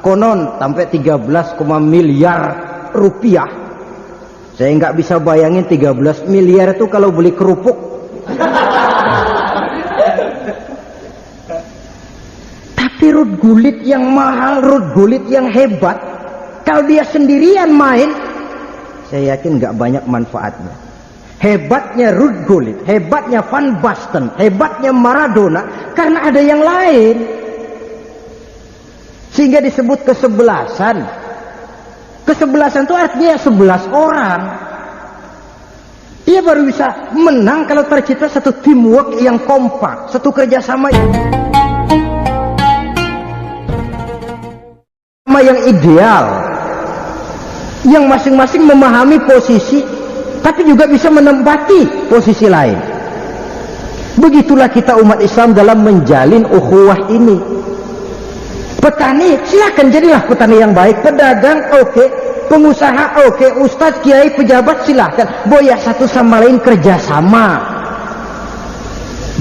konon sampai 13, miliar rupiah. Saya nggak bisa bayangin 13 miliar itu kalau beli kerupuk. Tapi Ruth Gullit yang mahal, Ruth Gullit yang hebat, kalau dia sendirian main, saya yakin nggak banyak manfaatnya. Hebatnya Ruth Gullit, hebatnya Van Basten, hebatnya Maradona, karena ada yang lain. Sehingga disebut kesebelasan. Kesebelasan itu artinya 11 orang. Ia baru bisa menang kalau tercipta satu teamwork yang kompak, satu kerjasama yang ideal, yang masing-masing memahami posisi, tapi juga bisa menempati posisi lain. Begitulah kita umat Islam dalam menjalin ukhuwah ini. Petani, silakan jadilah petani yang baik. Pedagang, oke. Pengusaha, oke. Ustadz, kiai, pejabat, silakan. Boya satu sama lain kerjasama.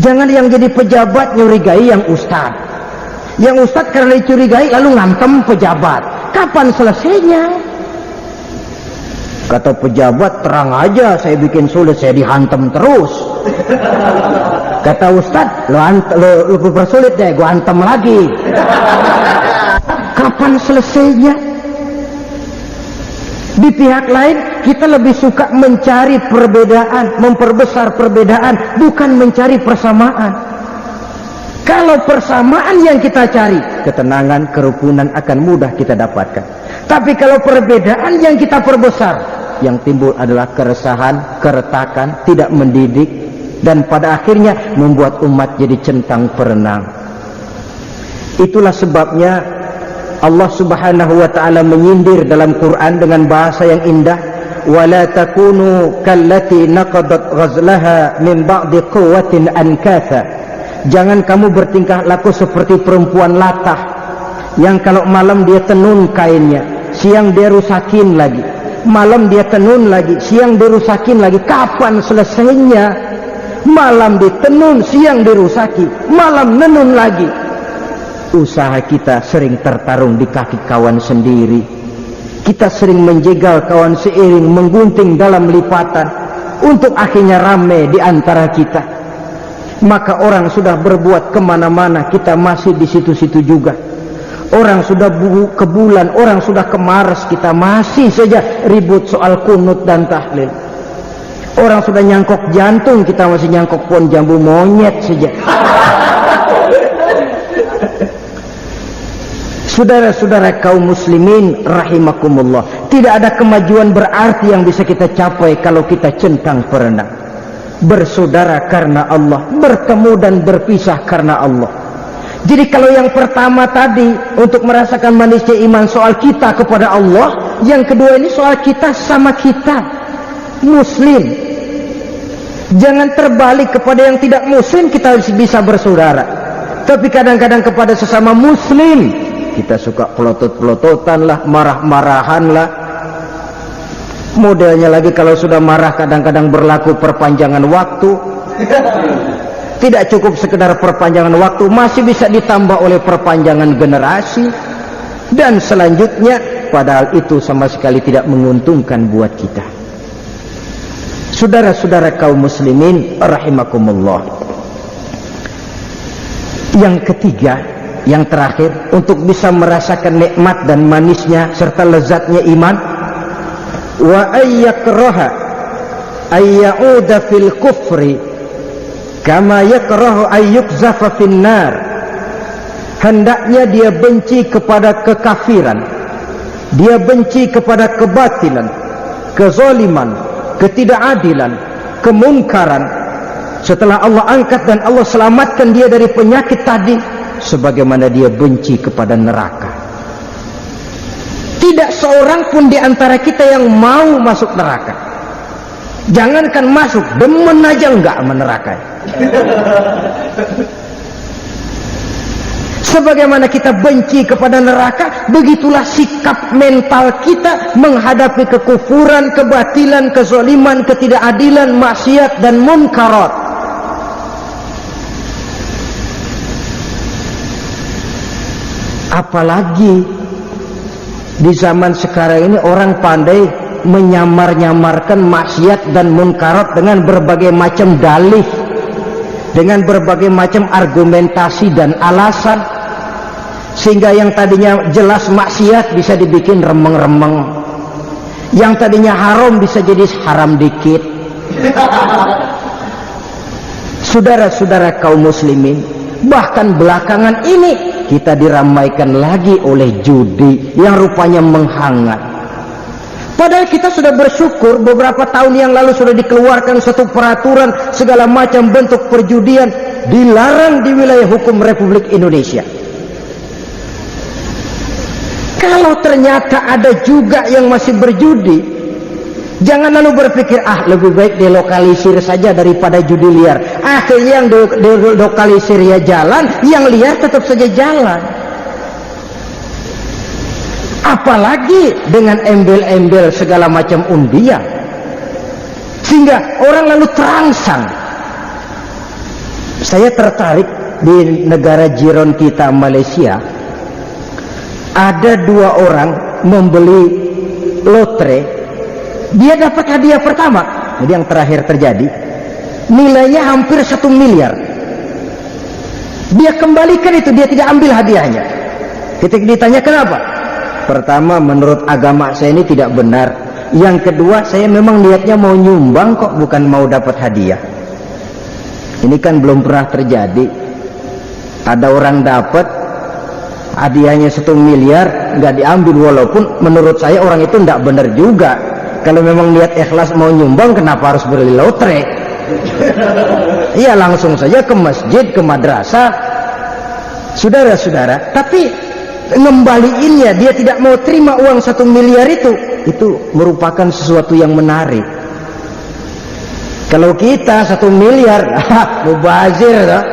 Jangan yang jadi pejabat nyurigai yang ustadz. Yang ustadz karena dicurigai lalu ngantem pejabat. Kapan selesainya? Kata pejabat, terang aja saya bikin sulit, saya dihantam terus. Kata ustadz, lo persulit deh, gua hantam lagi. Kapan selesainya? Di pihak lain kita lebih suka mencari perbedaan, memperbesar perbedaan, bukan mencari persamaan. Kalau persamaan yang kita cari, ketenangan, kerukunan akan mudah kita dapatkan. Tapi kalau perbedaan yang kita perbesar, yang timbul adalah keresahan, keretakan, tidak mendidik, dan pada akhirnya membuat umat jadi centang perenang. Itulah sebabnya Allah Subhanahu wa taala menyindir dalam Quran dengan bahasa yang indah, wala takunu kallati naqadat ghazlaha min ba'di quwwatin ankatha. Jangan kamu bertingkah laku seperti perempuan latah yang kalau malam dia tenun kainnya, siang dia rusakin lagi, malam dia tenun lagi, siang dirusakin lagi. Kapan selesainya? Malam ditenun, siang dirusaki, malam nenun lagi. Usaha kita sering tertarung di kaki kawan sendiri. Kita sering menjegal kawan seiring, menggunting dalam lipatan, untuk akhirnya rame di antara kita. Maka orang sudah berbuat kemana-mana, kita masih di situ-situ juga. Orang sudah ke bulan, orang sudah ke Mars, kita masih saja ribut soal kunut dan tahlil. Orang sudah nyangkok jantung, kita masih nyangkok pohon jambu monyet saja. Saudara-saudara kaum muslimin rahimakumullah, tidak ada kemajuan berarti yang bisa kita capai kalau kita centang perenang. Bersaudara karena Allah, bertemu dan berpisah karena Allah. Jadi kalau yang pertama tadi untuk merasakan manisnya iman soal kita kepada Allah, yang kedua ini soal kita sama kita muslim. Jangan terbalik kepada yang tidak muslim kita bisa bersaudara, tapi kadang-kadang kepada sesama muslim kita suka pelotot-pelototan lah, marah-marahan lah. Modelnya lagi kalau sudah marah kadang-kadang berlaku perpanjangan waktu. Tidak cukup sekedar perpanjangan waktu, masih bisa ditambah oleh perpanjangan generasi. Dan selanjutnya, padahal itu sama sekali tidak menguntungkan buat kita. Saudara-saudara kaum muslimin rahimakumullah. Yang ketiga, yang terakhir, untuk bisa merasakan nikmat dan manisnya serta lezatnya iman, wa ayyakraha ayyauda fil kufri kama yakrahu ayyukzafa fin nar. Hendaknya dia benci kepada kekafiran, dia benci kepada kebatilan, kezaliman, ketidakadilan, kemunkaran, setelah Allah angkat dan Allah selamatkan dia dari penyakit tadi, sebagaimana dia benci kepada neraka. Tidak seorang pun di antara kita yang mau masuk neraka. Jangankan masuk, demen aja enggak sama neraka. Sebagaimana kita benci kepada neraka, begitulah sikap mental kita menghadapi kekufuran, kebatilan, kezaliman, ketidakadilan, maksiat dan munkarat. Apalagi di zaman sekarang ini orang pandai menyamar-nyamarkan maksiat dan munkarat dengan berbagai macam dalih, dengan berbagai macam argumentasi dan alasan, sehingga yang tadinya jelas maksiat bisa dibikin remeng-remeng, yang tadinya haram bisa jadi haram dikit. Saudara-saudara kaum muslimin, bahkan belakangan ini kita diramaikan lagi oleh judi yang rupanya menghangat. Padahal kita sudah bersyukur beberapa tahun yang lalu sudah dikeluarkan suatu peraturan segala macam bentuk perjudian dilarang di wilayah hukum Republik Indonesia. Kalau ternyata ada juga yang masih berjudi, jangan lalu berpikir, lebih baik dilokalisir saja daripada judi liar. Akhirnya yang dilokalisir ya jalan, yang liar tetap saja jalan. Apalagi dengan embel-embel segala macam undian, sehingga orang lalu terangsang. Saya tertarik di negara jiran kita Malaysia, ada 2 orang membeli lotre, dia dapat hadiah pertama, jadi yang terakhir terjadi, nilainya hampir 1 miliar. Dia kembalikan itu, dia tidak ambil hadiahnya. Ketika ditanya kenapa? Pertama, menurut agama saya ini tidak benar. Yang kedua, saya memang niatnya mau nyumbang kok, bukan mau dapat hadiah. Ini kan belum pernah terjadi. Ada orang dapat hadiahnya 1 miliar, nggak diambil, walaupun menurut saya orang itu tidak benar juga. Kalau memang niat ikhlas mau nyumbang, kenapa harus beli lotre? Iya, langsung saja ke masjid, ke madrasah. Saudara-saudara, tapi ngembaliinnya, dia tidak mau terima uang 1 miliar itu merupakan sesuatu yang menarik. Kalau kita 1 miliar, mubazir tak?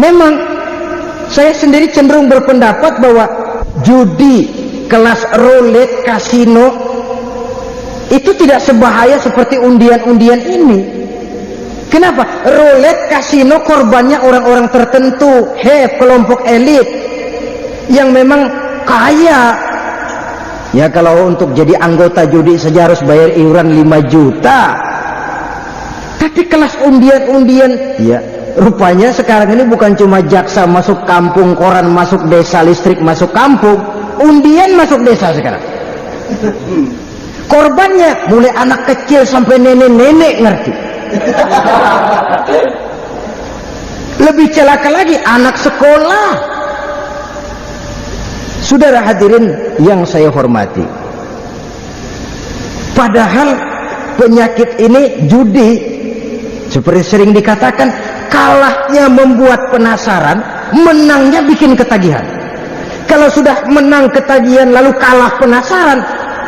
Memang saya sendiri cenderung berpendapat bahwa judi kelas roulette, kasino itu tidak sebahaya seperti undian-undian ini. Kenapa? Roulette, kasino korbannya orang-orang tertentu, kelompok elit yang memang kaya. Ya, kalau untuk jadi anggota judi saja harus bayar iuran 5 juta. Tapi kelas undian-undian, ya rupanya sekarang ini bukan cuma jaksa masuk kampung, koran masuk desa, listrik masuk kampung, undian masuk desa sekarang. Korbannya mulai anak kecil sampai nenek-nenek, ngerti? Lebih celaka lagi anak sekolah. Saudara hadirin yang saya hormati, padahal penyakit ini, judi, seperti sering dikatakan, kalahnya membuat penasaran, menangnya bikin ketagihan. Kalau sudah menang ketagihan lalu kalah penasaran,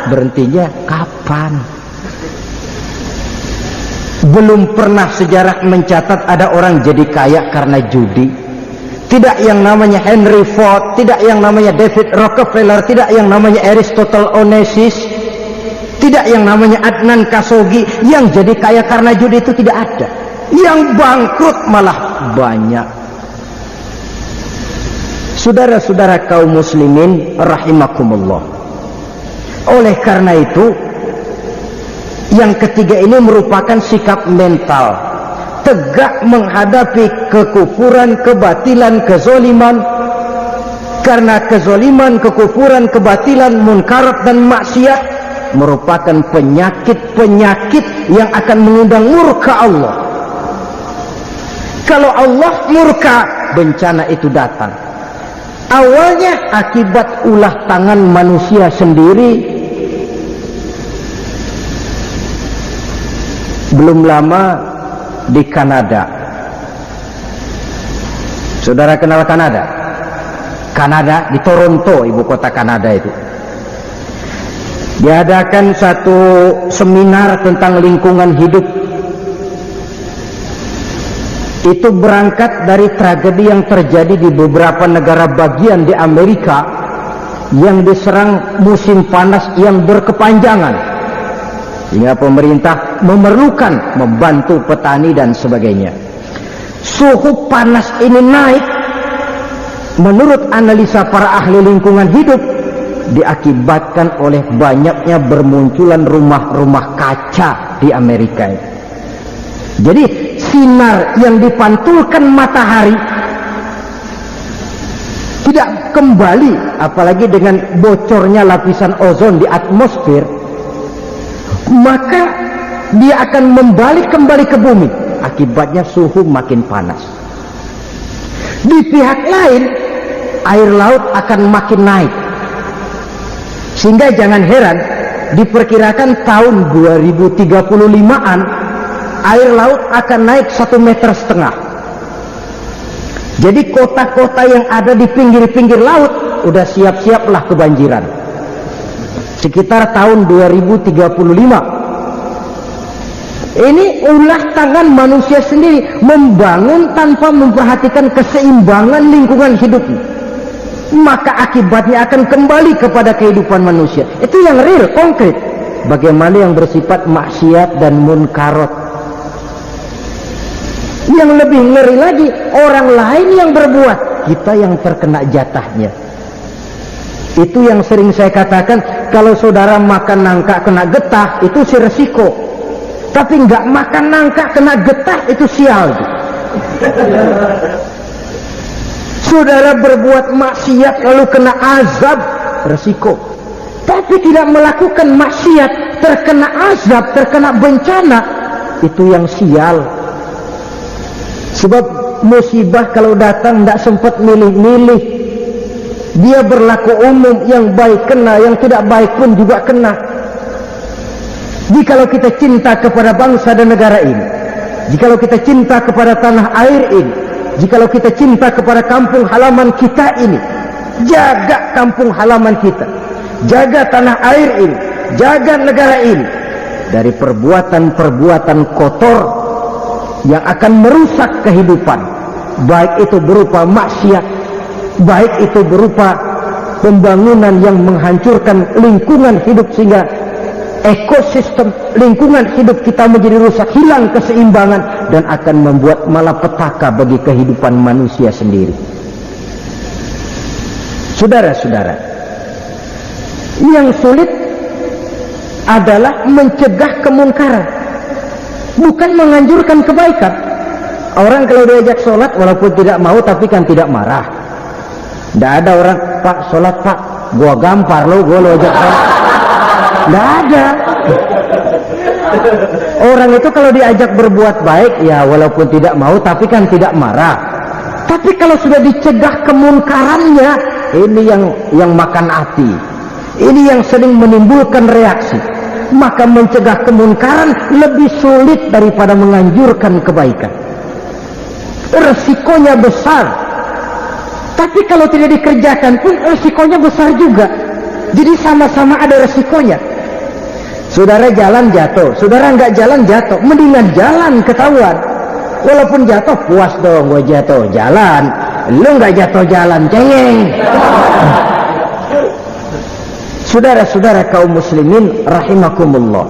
berhentinya kapan? Belum pernah sejarah mencatat ada orang jadi kaya karena judi. Tidak yang namanya Henry Ford, tidak yang namanya David Rockefeller, tidak yang namanya Aristotle Onassis, tidak yang namanya Adnan Khashoggi. Yang jadi kaya karena judi itu tidak ada. Yang bangkrut malah banyak. Saudara-saudara kaum muslimin rahimakumullah, oleh karena itu, yang ketiga ini merupakan sikap mental, tegak menghadapi kekufuran, kebatilan, kezoliman. Karena kezoliman, kekufuran, kebatilan, munkarat dan maksiat merupakan penyakit-penyakit yang akan mengundang murka Allah. Kalau Allah murka, bencana itu datang. Awalnya akibat ulah tangan manusia sendiri. Belum lama di Kanada. Saudara kenal Kanada? Kanada, di Toronto, ibu kota Kanada itu. diadakan satu seminar tentang lingkungan hidup. Itu berangkat dari tragedi yang terjadi di beberapa negara bagian di Amerika yang diserang musim panas yang berkepanjangan, sehingga pemerintah memerlukan membantu petani dan sebagainya. Suhu panas ini naik, menurut analisa para ahli lingkungan hidup, diakibatkan oleh banyaknya bermunculan rumah-rumah kaca di Amerika. Jadi sinar yang dipantulkan matahari tidak kembali, apalagi dengan bocornya lapisan ozon di atmosfer, maka dia akan kembali ke bumi. Akibatnya suhu makin panas. Di pihak lain, air laut akan makin naik, sehingga jangan heran diperkirakan tahun 2035-an air laut akan naik 1,5 meter. Jadi kota-kota yang ada di pinggir-pinggir laut udah siap-siaplah kebanjiran. Sekitar tahun 2035. Ini ulah tangan manusia sendiri membangun tanpa memperhatikan keseimbangan lingkungan hidupnya. Maka akibatnya akan kembali kepada kehidupan manusia. Itu yang real, konkret. Bagaimana yang bersifat maksiat dan munkarat. Yang lebih ngeri lagi, orang lain yang berbuat, kita yang terkena jatahnya. Itu yang sering saya katakan, kalau saudara makan nangka kena getah, itu si resiko. Tapi nggak makan nangka kena getah, itu sial. Saudara berbuat maksiat lalu kena azab, resiko. Tapi tidak melakukan maksiat, terkena azab, terkena bencana, itu yang sial. Sebab musibah kalau datang tidak sempat milih-milih. Dia berlaku umum, yang baik kena, yang tidak baik pun juga kena. Jikalau kita cinta kepada bangsa dan negara ini, jikalau kita cinta kepada tanah air ini, jikalau kita cinta kepada kampung halaman kita ini, jaga kampung halaman kita, jaga tanah air ini, jaga negara ini dari perbuatan-perbuatan kotor yang akan merusak kehidupan, baik itu berupa maksiat, baik itu berupa pembangunan yang menghancurkan lingkungan hidup sehingga ekosistem lingkungan hidup kita menjadi rusak, hilang keseimbangan, dan akan membuat malapetaka bagi kehidupan manusia sendiri. Saudara-saudara, yang sulit adalah mencegah kemunkaran, bukan menganjurkan kebaikan. Orang kalau diajak sholat walaupun tidak mau tapi kan tidak marah. Tidak ada orang, Pak sholat Pak, gua gampar lo, gua lo ajak sholat. Tidak ada. Orang itu kalau diajak berbuat baik, ya walaupun tidak mau tapi kan tidak marah. Tapi kalau sudah dicegah kemunkarannya, ini yang makan hati. Ini yang sering menimbulkan reaksi. Maka mencegah kemunkaran lebih sulit daripada menganjurkan kebaikan. Resikonya besar. Tapi kalau tidak dikerjakan pun resikonya besar juga. Jadi sama-sama ada resikonya. Saudara jalan jatuh, saudara nggak jalan jatuh, mendingan jalan ketahuan. Walaupun jatuh, puas dong, gue jatuh jalan. Lu nggak jatuh jalan, cengeng. Saudara-saudara kaum muslimin rahimakumullah.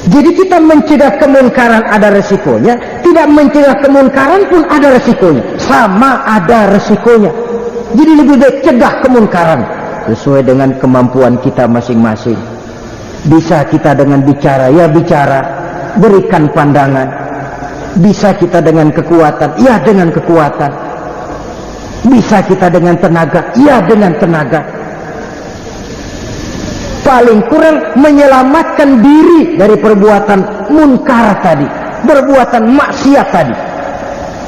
Jadi kita mencegah kemunkaran ada resikonya, tidak mencegah kemunkaran pun ada resikonya. Sama ada resikonya. Jadi lebih baik cegah kemunkaran sesuai dengan kemampuan kita masing-masing. Bisa kita dengan bicara, ya bicara, berikan pandangan. Bisa kita dengan kekuatan, ya dengan kekuatan. Bisa kita dengan tenaga, ya dengan tenaga. Paling kurang menyelamatkan diri dari perbuatan munkar tadi, perbuatan maksiat tadi.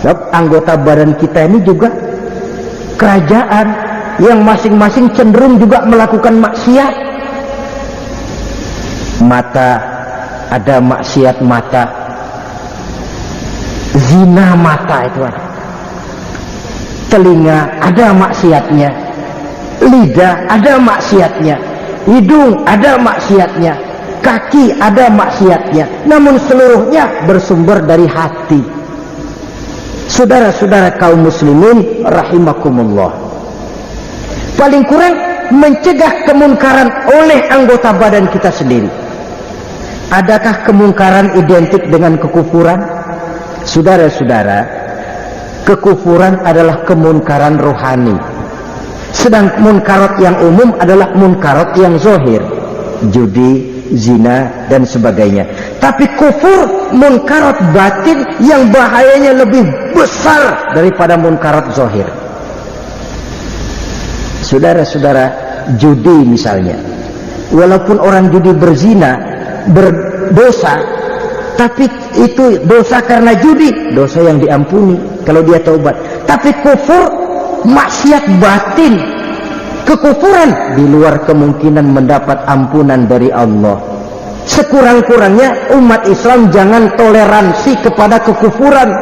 Sebab anggota badan kita ini juga kerajaan yang masing-masing cenderung juga melakukan maksiat. Mata, ada maksiat mata, zina mata itu ada. Telinga ada maksiatnya, lidah ada maksiatnya, hidung ada maksiatnya, kaki ada maksiatnya, namun seluruhnya bersumber dari hati. Saudara-saudara kaum muslimin rahimakumullah, paling kurang mencegah kemungkaran oleh anggota badan kita sendiri. Adakah kemungkaran identik dengan kekufuran? Saudara-saudara, kekufuran adalah kemungkaran rohani, sedang munkarat yang umum adalah munkarat yang zahir, judi, zina dan sebagainya. Tapi kufur munkarat batin yang bahayanya lebih besar daripada munkarat zahir. Saudara-saudara, judi misalnya, walaupun orang judi berzina, berdosa, tapi itu dosa karena judi, dosa yang diampuni kalau dia taubat. Tapi kufur, maksiat batin, kekufuran di luar kemungkinan mendapat ampunan dari Allah. Sekurang-kurangnya umat Islam jangan toleransi kepada kekufuran.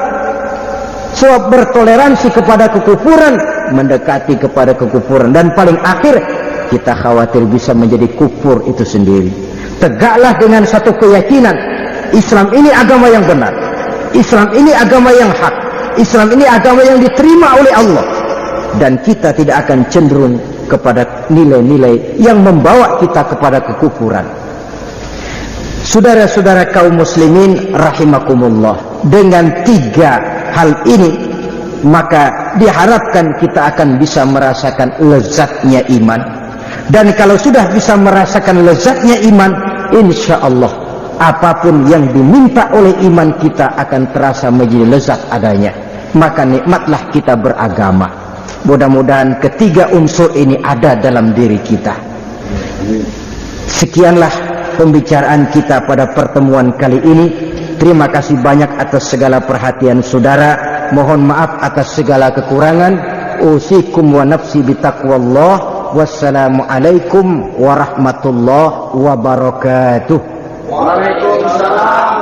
Sebab bertoleransi kepada kekufuran mendekati kepada kekufuran, dan paling akhir kita khawatir bisa menjadi kufur itu sendiri. Tegaklah dengan satu keyakinan, Islam ini agama yang benar, Islam ini agama yang hak, Islam ini agama yang diterima oleh Allah, dan kita tidak akan cenderung kepada nilai-nilai yang membawa kita kepada kekufuran. Saudara-saudara kaum muslimin rahimakumullah, dengan tiga hal ini maka diharapkan kita akan bisa merasakan lezatnya iman. Dan kalau sudah bisa merasakan lezatnya iman, insya Allah apapun yang diminta oleh iman kita akan terasa menjadi lezat adanya. Maka nikmatlah kita beragama. Mudah-mudahan ketiga unsur ini ada dalam diri kita. Sekianlah pembicaraan kita pada pertemuan kali ini. Terima kasih banyak atas segala perhatian saudara. Mohon maaf atas segala kekurangan. Usikum wa nafsi bitaqwallah. Wassalamualaikum warahmatullahi wabarakatuh. Waalaikumsalam.